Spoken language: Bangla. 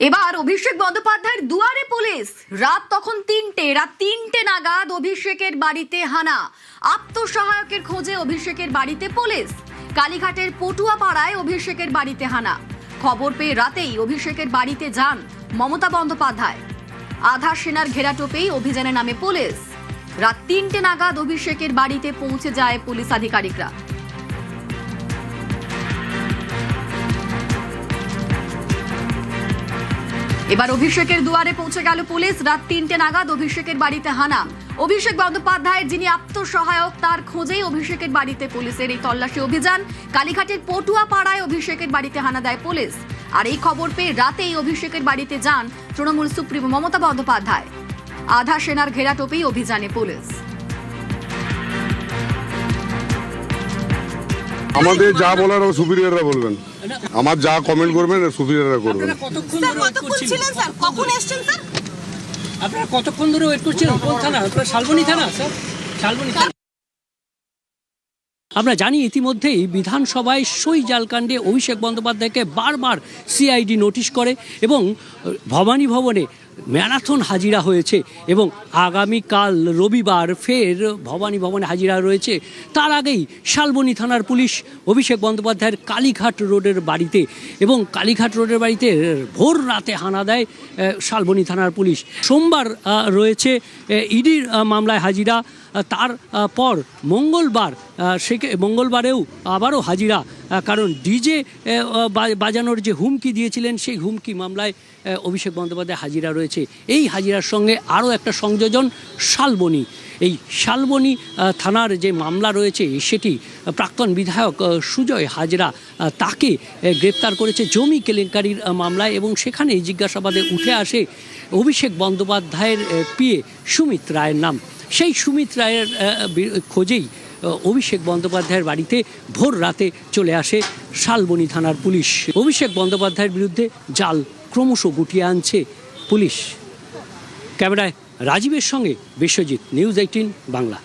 এবার অভিষেক বন্দ্যোপাধ্যায়ের দুয়ারে পুলিশ। রাত তখন তিনটে নাগাদ অভিষেকের বাড়িতে হানা। আত্মসহায়কের খোঁজে অভিষেকের বাড়িতে পুলিশ। কালীঘাটের পটুয়াপাড়ায় অভিষেকের বাড়িতে হানা। খবর পেয়ে রাতেই অভিষেকের বাড়িতে যান মমতা বন্দ্যোপাধ্যায়। আধা সেনার ঘেরাটোপেই অভিযানে নামে পুলিশ। রাত 3টে নাগাদ অভিষেকের বাড়িতে পৌঁছে যায় পুলিশ আধিকারিকরা। এবার অভিষেকের দুয়ারে পৌঁছে গেল পুলিশ। রাত 3টে নাগাদ অভিষেকের বাড়িতে হানা। অভিষেক বন্দ্যোপাধ্যায়ের যিনি আত্মসহায়ক, তার খোঁজেই অভিষেকের বাড়িতে পুলিশের এই তল্লাশি অভিযান। কালীঘাটের পটুয়াপাড়ায় অভিষেকের বাড়িতে হানা দেয় পুলিশ। আর এই খবর পেয়ে রাতেই অভিষেকের বাড়িতে যান তৃণমূল সুপ্রিমো মমতা বন্দ্যোপাধ্যায়। আধা সেনার ঘেরাটোপেই অভিযানে পুলিশ। আমাদের যা বলার সুপিরিয়ররা বলবেন, আমার যা কমেন্ট করবেন সুপিরিয়ররা করবেন। আপনারা কতক্ষণ ধরে ওয়েট করছিলেন? কোন থানা? আপনারা শালবনী থানা স্যার? শালবনী থানা। আমরা জানি ইতিমধ্যেই বিধানসভায় সই জালকাণ্ডে অভিষেক বন্দ্যোপাধ্যায়কে বারবার সিআইডি নোটিশ করে এবং ভবানী ভবনে ম্যারাথন হাজিরা হয়েছে এবং আগামীকাল রবিবার ফের ভবানী ভবনে হাজিরা রয়েছে। তার আগেই শালবনী থানার পুলিশ অভিষেক বন্দ্যোপাধ্যায়ের কালীঘাট রোডের বাড়িতে এবং কালীঘাট রোডের বাড়িতে ভোর রাতে হানা দেয় শালবনী থানার পুলিশ। সোমবার রয়েছে ইডির মামলায় হাজিরা, তার পর মঙ্গলবারেও আবারও হাজিরা, কারণ ডিজে বাজানোর যে হুমকি দিয়েছিলেন সেই হুমকি মামলায় অভিষেক বন্দ্যোপাধ্যায় হাজিরা রয়েছে। এই হাজিরার সঙ্গে আরও একটা সংযোজন শালবনী। এই শালবনী থানার যে মামলা রয়েছে সেটি প্রাক্তন বিধায়ক সুজয় হাজরা, তাকে গ্রেপ্তার করেছে জমি কেলেঙ্কারির মামলায় এবং সেখানে জিজ্ঞাসাবাদে উঠে আসে অভিষেক বন্দ্যোপাধ্যায়ের পিএ সুমিত রায়ের নাম। সেই সুমিত রায়ের খোঁজেই অভিষেক বন্দ্যোপাধ্যায়ের বাড়িতে ভোর রাতে চলে আসে শালবনী থানার পুলিশ। অভিষেক বন্দ্যোপাধ্যায়ের বিরুদ্ধে জাল ক্রমশ গুটিয়ে আনছে পুলিশ। ক্যামেরায় রাজীবের সঙ্গে বিশ্বজিৎ, নিউজ 18 বাংলা।